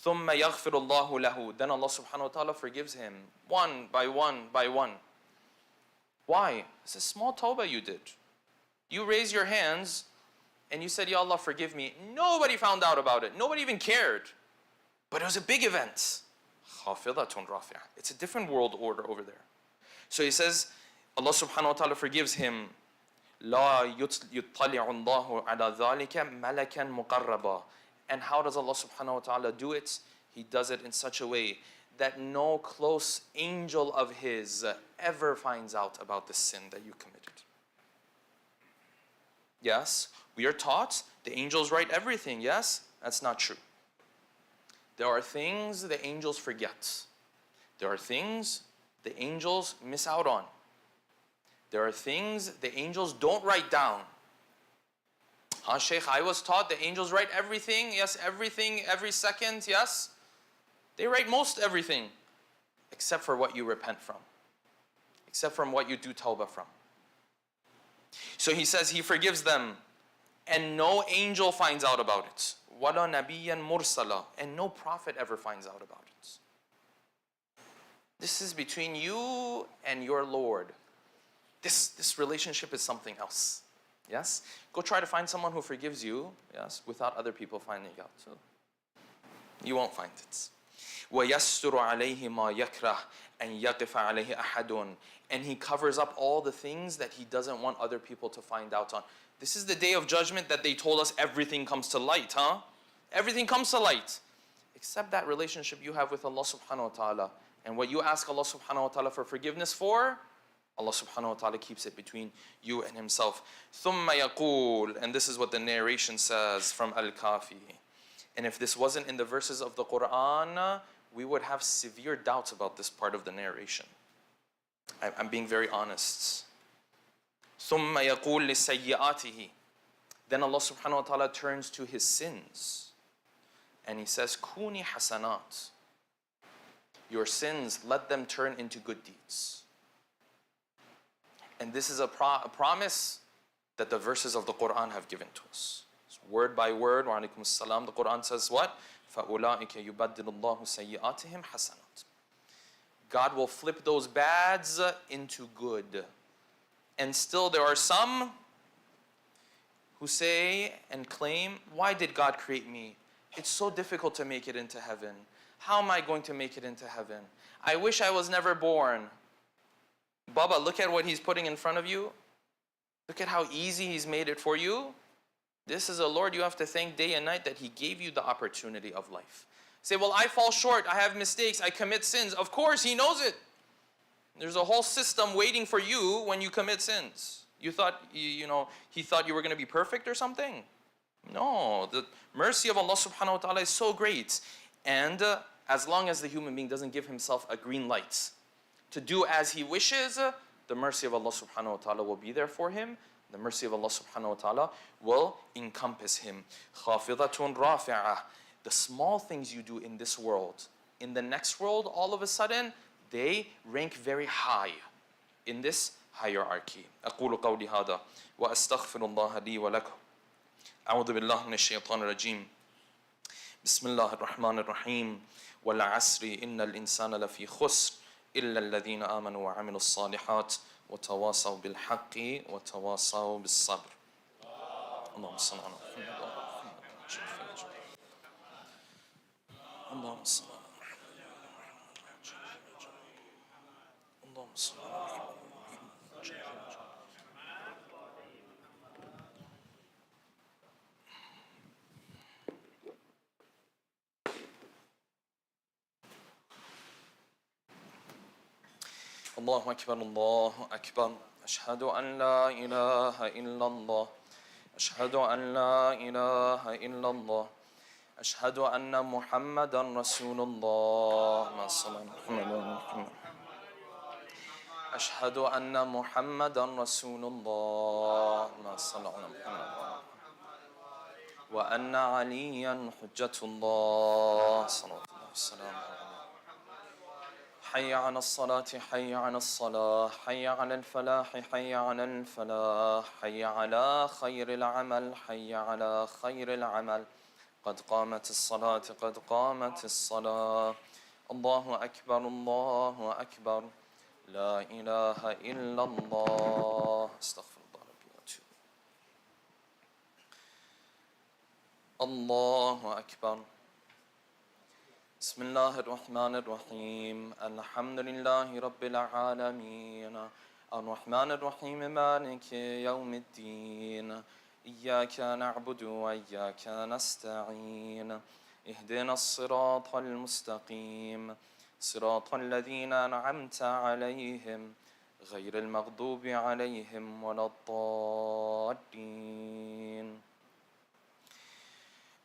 ثُمَّ يَغْفِرُ اللَّهُ لَهُ. Then Allah subhanahu wa ta'ala forgives him, one by one by one. Why? It's a small tawbah you did. You raised your hands and you said, Ya Allah, forgive me. Nobody found out about it. Nobody even cared. But it was a big event. خَافِضَةٌ رَافِعَةٌ. It's a different world order over there. So he says, Allah subhanahu wa ta'ala forgives him. لَا يُطَّلِعُ اللَّهُ عَلَى ذَلِكَ مَلَكًا مُقَرَّبًا. And how does Allah subhanahu wa ta'ala do it? He does it in such a way that no close angel of his ever finds out about the sin that you committed. Yes, we are taught the angels write everything. Yes, that's not true. There are things the angels forget. There are things the angels miss out on. There are things the angels don't write down. Shaykh, I was taught the angels write everything. Yes, everything, every second, yes. They write most everything, except for what you repent from. Except from what you do tawbah from. So he says he forgives them, and no angel finds out about it. وَلَا نَبِيًّا مُرْسَلًا. And no prophet ever finds out about it. This is between you and your Lord. This relationship is something else. Yes? Go try to find someone who forgives you, yes, without other people finding out. So you won't find it. وَيَسْتُرُ عَلَيْهِ مَا يَكْرَهُ أَنْ يَقِفَ عَلَيْهِ أَحَدٌ. And he covers up all the things that he doesn't want other people to find out on. This is the Day of Judgment that they told us everything comes to light, huh? Everything comes to light. Except that relationship you have with Allah subhanahu wa ta'ala. And what you ask Allah subhanahu wa ta'ala for forgiveness for, Allah subhanahu wa ta'ala keeps it between you and Himself. ثُمَّ يَقُولُ, and this is what the narration says from Al-Kafi. And if this wasn't in the verses of the Quran, we would have severe doubts about this part of the narration. I'm being very honest. ثُمَّ يَقُولُ لِسَيِّئَاتِهِ. Then Allah subhanahu wa ta'ala turns to His sins. And He says, كُونِ حَسَنَاتٍ. Your sins, let them turn into good deeds. And this is a promise that the verses of the Quran have given to us. So word by word, wa alaikum assalam, the Quran says what? فَأُولَٰئِكَ يُبَدِّلُ اللَّهُ سَيِّئَاتِهِمْ حَسَنَاتٍ. God will flip those bads into good. And still there are some who say and claim, why did God create me? It's so difficult to make it into heaven. How am I going to make it into heaven? I wish I was never born. Baba, look at what He's putting in front of you. Look at how easy He's made it for you. This is a Lord you have to thank day and night that He gave you the opportunity of life. Say, well, I fall short, I have mistakes, I commit sins. Of course, He knows it. There's a whole system waiting for you when you commit sins. You thought, He thought you were going to be perfect or something? No, the mercy of Allah subhanahu wa ta'ala is so great. And as long as the human being doesn't give himself a green light to do as he wishes, the mercy of Allah subhanahu wa ta'ala will be there for him. The mercy of Allah subhanahu wa ta'ala will encompass him. خَافِضَةٌ رَافِعَةٌ. The small things you do in this world, in the next world, all of a sudden, they rank very high in this hierarchy. أقول قولي هذا وأستغفر الله لي ولكم. أعوذ بالله من الشيطان الرجيم. بسم الله الرحمن الرحيم. والعصر إن الإنسان لفي خسر إلا الذين آمنوا وعملوا الصالحات وتواصوا بالحق وتواصوا بالصبر. اللهم صل على محمد. اللهم صل على محمد. اللهم صل على محمد. الله أكبر الله أكبر. أشهد أن لا إله إلا الله. أشهد أن لا إله إلا الله. أشهد أن محمدا رسول الله. ما صلى محمد. أشهد أن محمدا رسول الله. ما صلى محمد. وأن عليا حجة الله صلى الله عليه وسلم. حي على الصلاة حي على الصلاة حي على الفلاح حي على الفلاح حي على خير العمل حي على خير العمل قد قامت الصلاة قد قامت الصلاة. الله أكبر الله أكبر. لا إله إلا الله. استغفر الله ربي وأتوب. الله أكبر. بسم الله الرحمن الرحيم. الحمد لله رب العالمين الرحمن الرحيم مالك يوم الدين إياك نعبد وإياك نستعين اهدنا الصراط المستقيم صراط الذين أنعمت عليهم غير المغضوب عليهم ولا الضالين.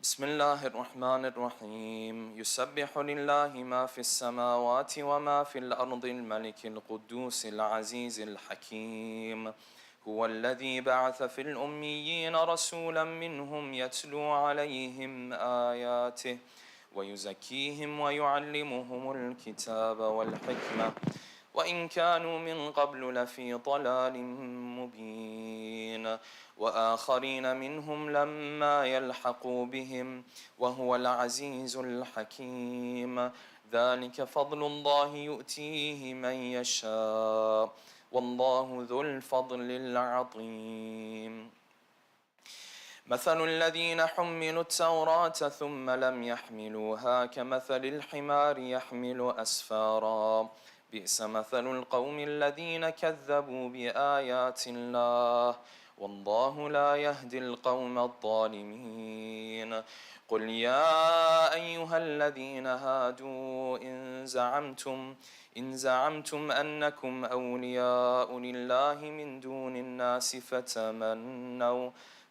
بسم الله الرحمن الرحيم. يسبح لله ما في السماوات وما في الأرض الملك القدوس العزيز الحكيم. هو الذي بعث في الأميين رسولا منهم يتلو عليهم آياته ويزكيهم ويعلمهم الكتاب والحكمة وإن كانوا من قبل لفي ضلال مبين وآخرين منهم لما يلحقوا بهم وهو العزيز الحكيم. ذلك فضل الله يؤتيه من يشاء والله ذو الفضل العظيم. مثل الذين حملوا التوراة ثم لم يحملوها كمثل الحمار يحمل أسفارا بئس مثل القوم الذين كذبوا بآيات الله والله لا يهدي القوم الظالمين. قل يا أيها الذين هادوا إن زعمتم أنكم أولياء لله من دون الناس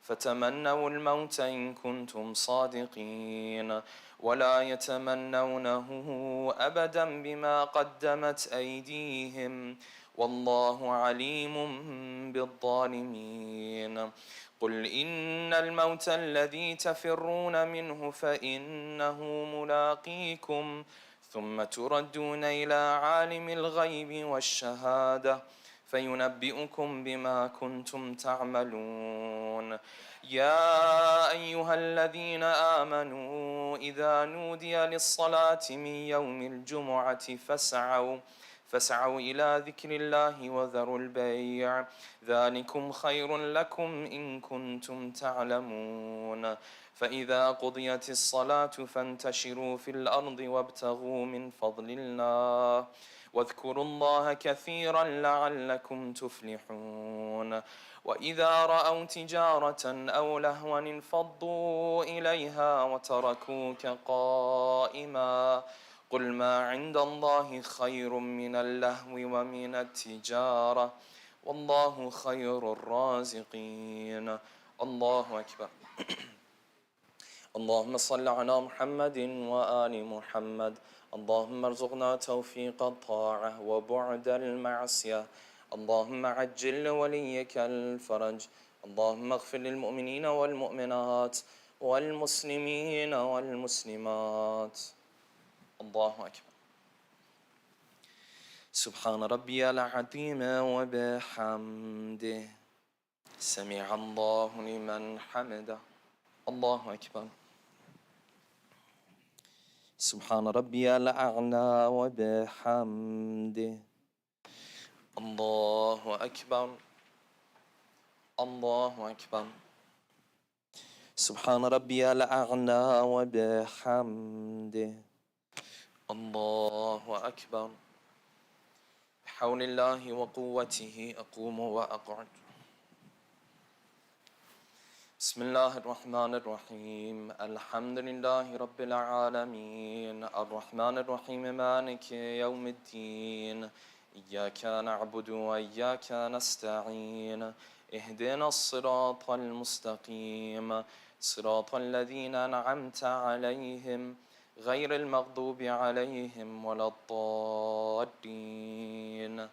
فتمنوا الموت إن كنتم صادقين ولا يتمنونه أبدا بما قدمت أيديهم والله عليم بالظالمين. قل إن الموت الذي تفرون منه فإنه ملاقيكم ثم تردون إلى عالم الغيب والشهادة فينبئكم بما كنتم تعملون. يا أيها الذين آمنوا إذا نودي للصلاة من يوم الجمعة فاسعوا إلى ذكر الله وذروا البيع ذلكم خير لكم إن كنتم تعلمون. فإذا قضيت الصلاة فانتشروا في الأرض وابتغوا من فضل الله واذكروا الله كثيرا لعلكم تفلحون. وإذا رأوا تجارة أو لهوا انفضوا إليها وتركوك قائما قل ما عند الله خير من اللهو ومن التجارة والله خير الرازقين. الله أكبر. اللهم صل على محمد وآل محمد. اللهم ارزقنا توفيق الطاعة وبعد المعصية. اللهم عجل لوليك الفرج. اللهم اغفر للمؤمنين والمؤمنات والمسلمين والمسلمات. الله أكبر. سبحان ربي العظيم وبحمده سمع الله لمن حمده. الله أكبر. سبحان ربي الأعلى وبحمده. الله أكبر. الله أكبر. سبحان ربي الأعلى وبحمده. الله أكبر. بحول الله وقوته أقوم وأقعد. بسم الله الرحمن الرحيم. الحمد لله رب العالمين الرحمن الرحيم مالك يوم الدين إياك نعبد وإياك نستعين اهدنا الصراط المستقيم صراط الذين أنعمت عليهم غير المغضوب عليهم ولا الضالين.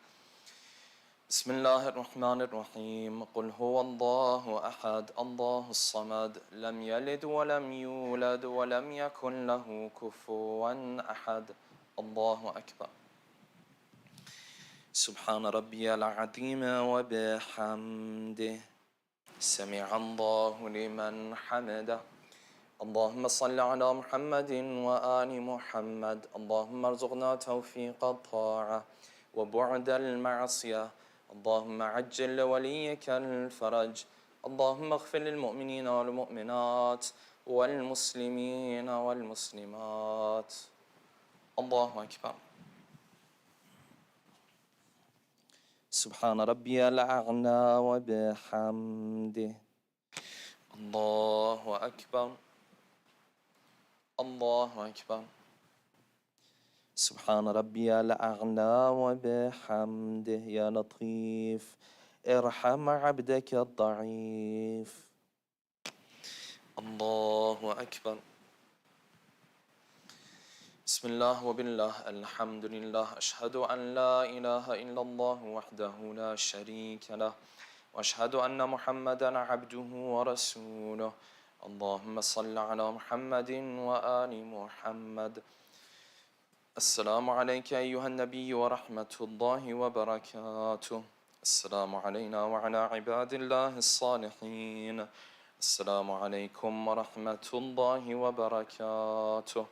بسم الله الرحمن الرحيم. قل هو الله أحد الله الصمد لم يلد ولم يولد ولم يكن له كفوا أحد. الله أكبر. سبحان ربي العظيم وبحمده سمع الله لمن حمده. اللهم صل على محمد وآل محمد. اللهم ارزقنا توفيق الطاعة وبعد المعصية. اللهم عجل لوليك الفرج. اللهم اغفر للمؤمنين والمؤمنات والمسلمين والمسلمات. الله أكبر. سبحان ربي الأعلى وبحمده. الله أكبر. الله أكبر. سبحان ربي الأعلى وبحمده. يا لطيف ارحم عبدك الضعيف. الله أكبر. بسم الله وبالله الحمد لله أشهد أن لا إله إلا الله وحده لا شريك له وأشهد أن محمدا عبده ورسوله. اللهم صل على محمد وآل محمد. السلام عليك أيها النبي ورحمة الله وبركاته. السلام علينا وعلى عباد الله الصالحين. السلام عليكم ورحمة الله وبركاته.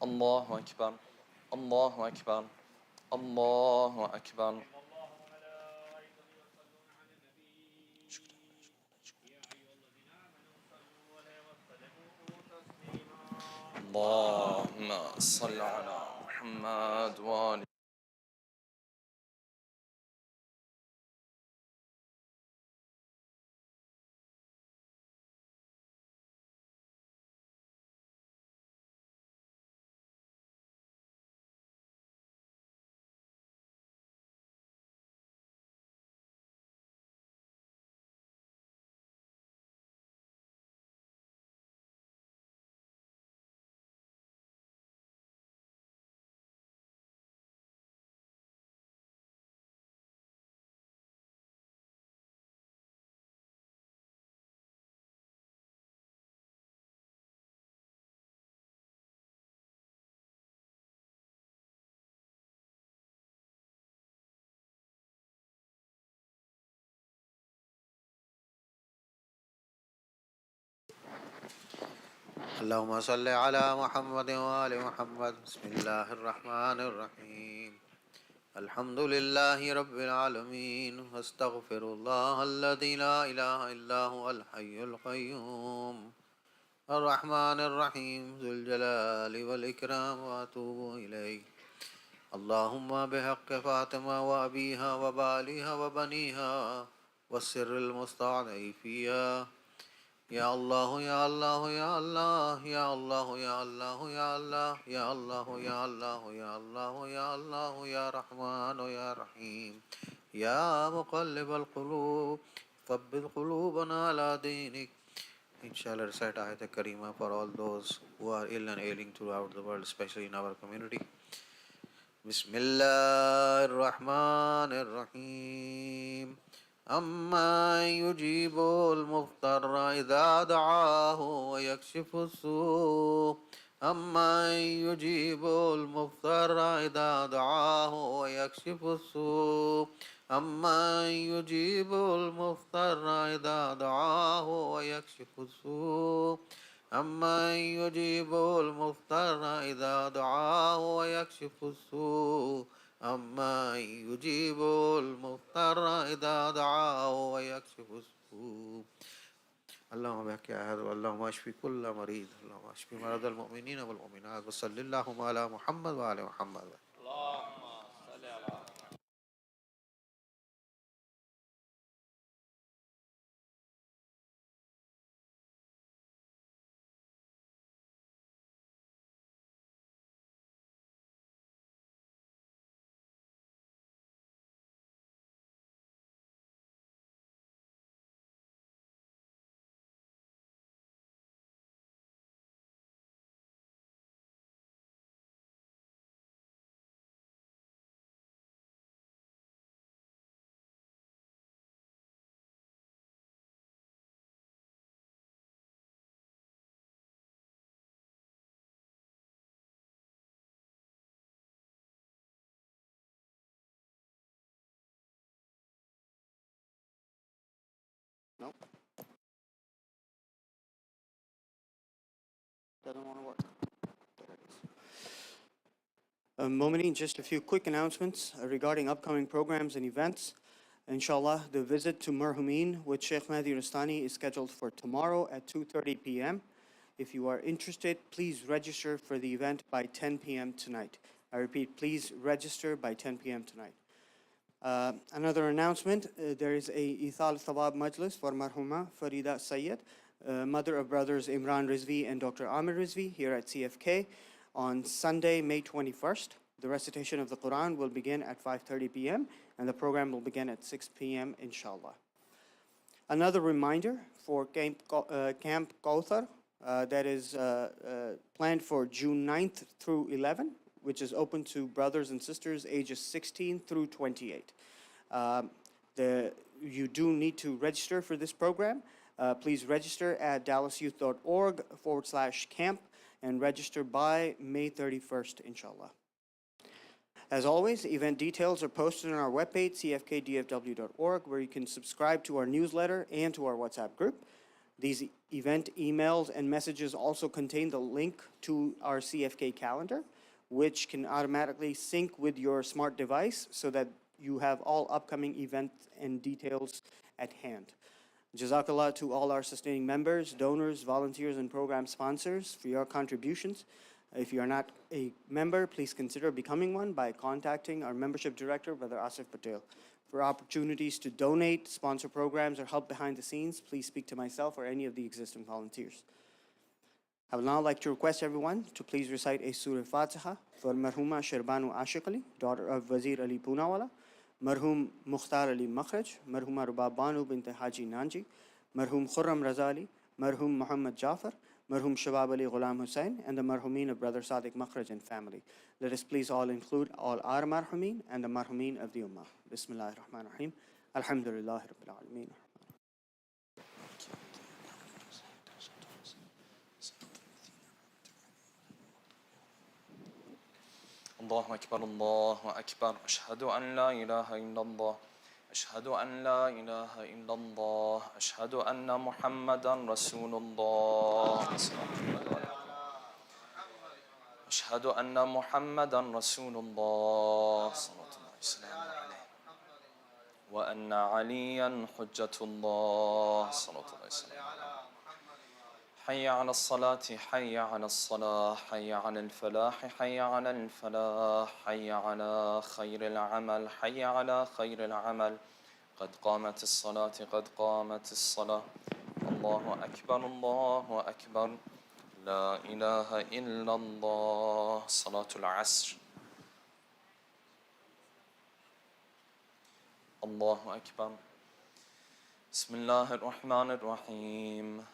الله أكبر. الله أكبر. الله أكبر. اللهم صل على محمد وآل اللهم صل على محمد وآل محمد. بسم الله الرحمن الرحيم. الحمد لله رب العالمين، واستغفر الله الذي لا إله إلا هو الحي القيوم الرحمن الرحيم ذو الجلال والإكرام، وأتوب إليه. اللهم بحق فاطمة وأبيها وباليها وبنيها والسر المستودع فيها، يا الله يا الله يا الله يا الله يا الله يا الله يا الله يا الله يا الله يا الله يا رحمن يا رحيم يا مقلب القلوب ثبت قلوبنا على دينك. Inshallah, recite Ayat Karima for all those who are ill and ailing throughout the world, especially in our community. Bismillah ar-Rahman ar-Rahim. أَمَّن يُجِيبُ الْمُضْطَرَّ إِذَا دَعَاهُ وَيَكْشِفُ السُّوءَ أَمَّن يُجِيبُ الْمُضْطَرَّ إِذَا دَعَاهُ وَيَكْشِفُ السُّوءَ أَمَّن يُجِيبُ الْمُضْطَرَّ إِذَا دَعَاهُ وَيَكْشِفُ السُّوءَ أَمَّن يُجِيبُ الْمُضْطَرَّ إِذَا دَعَاهُ وَيَكْشِفُ السُّوءَ أَمَّن يُجِيبُ الْمُضْطَرَّ إِذَا دَعَاهُ وَيَكْشِفُ السُّوءَ. اللهم بك يا أحد، اللهم اشف كل مريض، اللهم اشف مرضى المؤمنين والمؤمنات، وصل اللهم على محمد وعلى محمد. No, doesn't want to work. There it is. Momini, just a few quick announcements regarding upcoming programs and events. Inshallah, the visit to Marhumin with Sheikh Mahdi Rastani is scheduled for tomorrow at 2:30 p.m. If you are interested, please register for the event by 10 p.m. tonight. I repeat, please register by 10 p.m. tonight. Another announcement, there is a Ithal Thawab Majlis for Marhuma Farida Sayyed, mother of brothers Imran Rizvi and Dr. Amir Rizvi here at CFK on Sunday, May 21st. The recitation of the Quran will begin at 5:30 p.m. and the program will begin at 6 p.m. inshallah. Another reminder for Camp Kauthar that is planned for June 9th through 11th, which is open to brothers and sisters ages 16 through 28. You do need to register for this program. Please register at dallasyouth.org/camp and register by May 31st, inshallah. As always, event details are posted on our webpage, cfkdfw.org, where you can subscribe to our newsletter and to our WhatsApp group. These event emails and messages also contain the link to our CFK calendar, which can automatically sync with your smart device so that you have all upcoming events and details at hand. Jazakallah to all our sustaining members, donors, volunteers, and program sponsors for your contributions. If you are not a member, please consider becoming one by contacting our membership director, Brother Asif Patel. For opportunities to donate, sponsor programs, or help behind the scenes, please speak to myself or any of the existing volunteers. I would now like to request everyone to please recite a Surah Fatiha for Marhuma Shirbanu Ashiq Ali, daughter of Wazir Ali Poonawala, Marhum Mukhtar Ali Makhraj, Marhuma Rubab Banu bint Haji Nanji, Marhum Khurram Razali, Marhum Muhammad Jafar, Marhum Shabab Ali Ghulam Hussain, and the Marhumin of Brother Sadiq Makhraj and family. Let us please all include all our Marhumin and the Marhumin of the Ummah. Bismillahir Rahmanir Rahim. Alhamdulillahi Rabbil Alameen. الله أكبر الله أكبر أشهد أن لا إله إلا الله أشهد أن لا إله إلا الله أشهد أن محمدا رسول الله أشهد أن محمدا رسول الله صلى الله عليه وسلم وأن عليا حجة الله صلى الله عليه وسلم حي على الصلاة حي على الصلاة حي على الفلاح حي على الفلاح حي على خير العمل حي على خير العمل قد قامت الصلاة قد قامت الصلاة الله أكبر الله أكبر لا إله إلا الله صلاة العصر الله أكبر بسم الله الرحمن الرحيم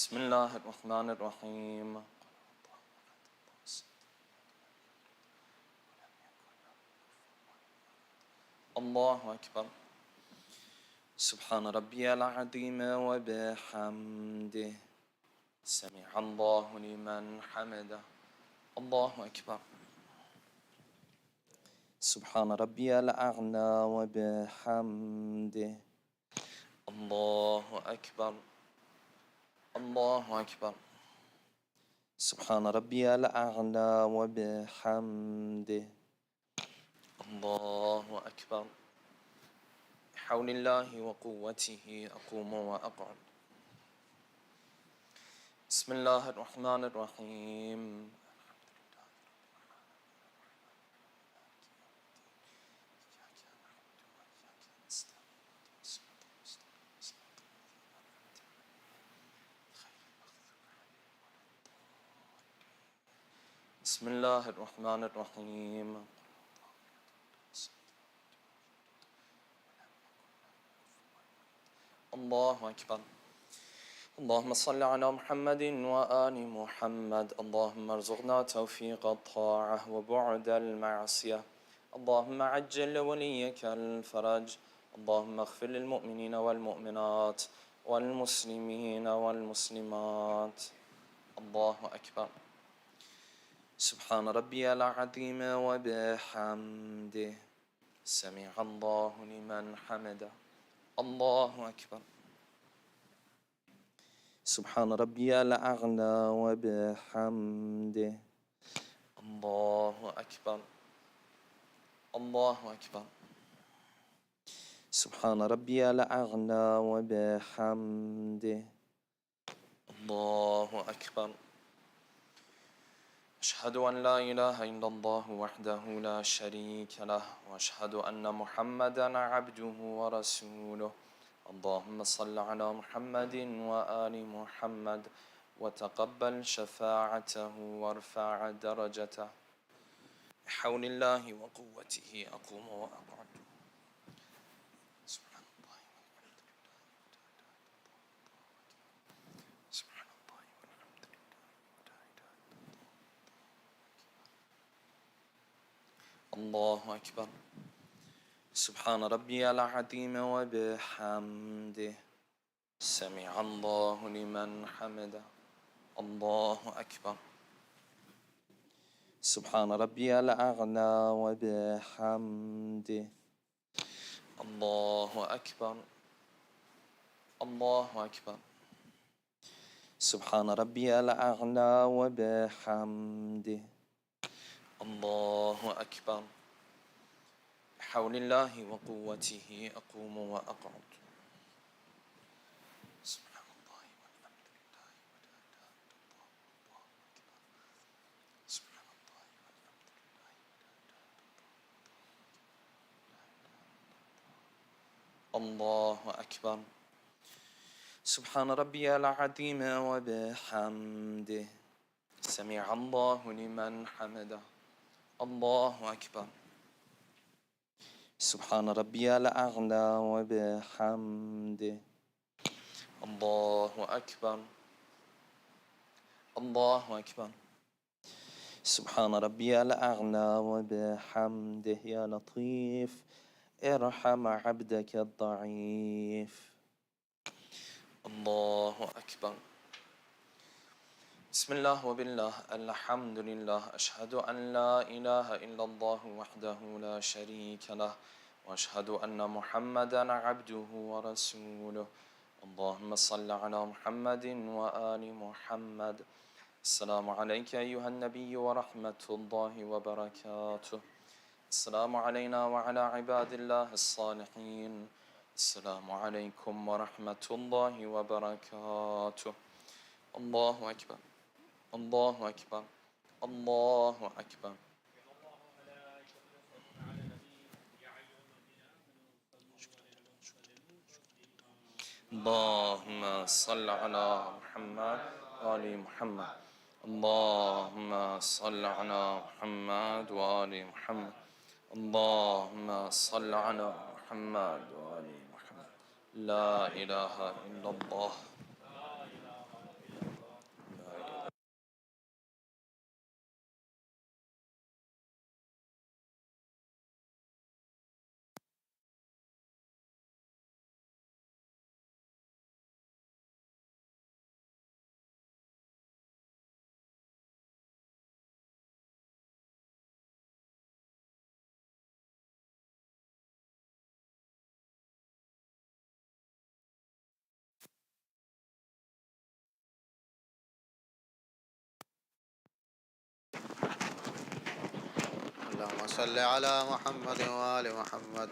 بسم الله الرحمن الرحيم الله أكبر سبحان ربي العظيم وبحمده سمع الله لمن حمده الله أكبر سبحان ربي الأعلى وبحمده الله أكبر الله أكبر سبحان ربي الأعلى وبحمده الله أكبر بحول الله وقوته أقوم وأقعد بسم الله الرحمن الرحيم بسم الله الرحمن الرحيم الله أكبر اللهم صل على محمد وآل محمد اللهم ارزقنا توفيق الطاعة وبعد المعصية اللهم عجل لوليك الفرج اللهم اغفر للمؤمنين والمؤمنات والمسلمين والمسلمات الله أكبر سبحان ربي العظيم وبحمده سمع الله لمن حمده الله أكبر سبحان ربي الأعلى وبحمده الله أكبر الله أكبر سبحان ربي الأعلى وبحمده الله أكبر أشهد أن لا إله إلا الله وحده لا شريك له وأشهد أن محمدا عبده ورسوله اللهم صل على محمد وآل محمد وتقبل شفاعته وارفع درجته بحول الله وقوته أقوم وأقعد سبحان الله سبحان الله والحمد لله الله أكبر سبحان ربي العظيم وبحمده سمع الله لمن حمده الله أكبر سبحان ربي الأعلى وبحمده الله أكبر الله أكبر سبحان ربي الأعلى وبحمده الله أكبر بحول الله وقوته أقوم وأقعد سبحان الله والحمد لله الله أكبر سبحان الله والحمد لله الله أكبر سبحان ربي العظيم وبحمده سمع الله لمن حمده الله أكبر سبحان ربي الأعلى وبحمده الله أكبر الله أكبر سبحان ربي الأعلى وبحمده يا لطيف ارحم عبدك الضعيف. الله أكبر. بسم الله وبالله الحمد لله أشهد أن لا إله إلا الله وحده لا شريك له وأشهد أن محمدا عبده ورسوله. اللهم صل على محمد وآل محمد. السلام عليك أيها النبي ورحمة الله وبركاته. السلام علينا وعلى عباد الله الصالحين. السلام عليكم ورحمة الله وبركاته. الله أكبر الله أكبر الله أكبر. اللهم صل على محمد وآل محمد. اللهم صل على محمد وآل محمد. اللهم صل على محمد وآل محمد. لا إله إلا الله. اللهم صل على محمد وآل محمد.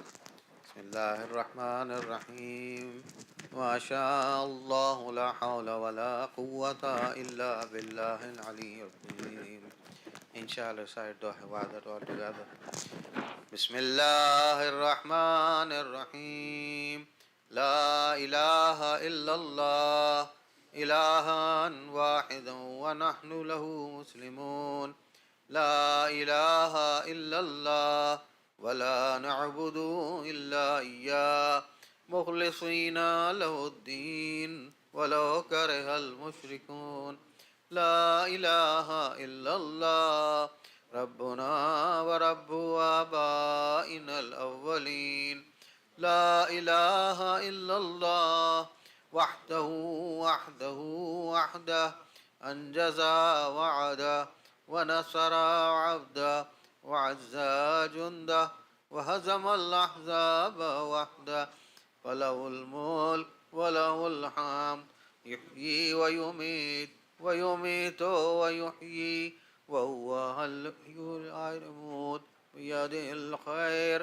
بسم الله الرحمن الرحيم. ما شاء الله لا حول ولا قوة إلا بالله العلي العظيم. Inshallah, recite the Ibadat all together. بسم الله الرحمن الرحيم. لا إله إلا الله إلها واحدا ونحن له مسلمون. لا إله إلا الله ولا نعبد إلا إياه مخلصين له الدين ولو كره المشركون. لا إله إلا الله ربنا ورب آبائنا الأولين. لا إله إلا الله وحده وحده أنجز وعده ونصر عبده وعز جنده وهزم الأحزاب وحده. وله الملك وله الحمد يحيي ويميت ويحيي وهو الحي لا يموت بيده الخير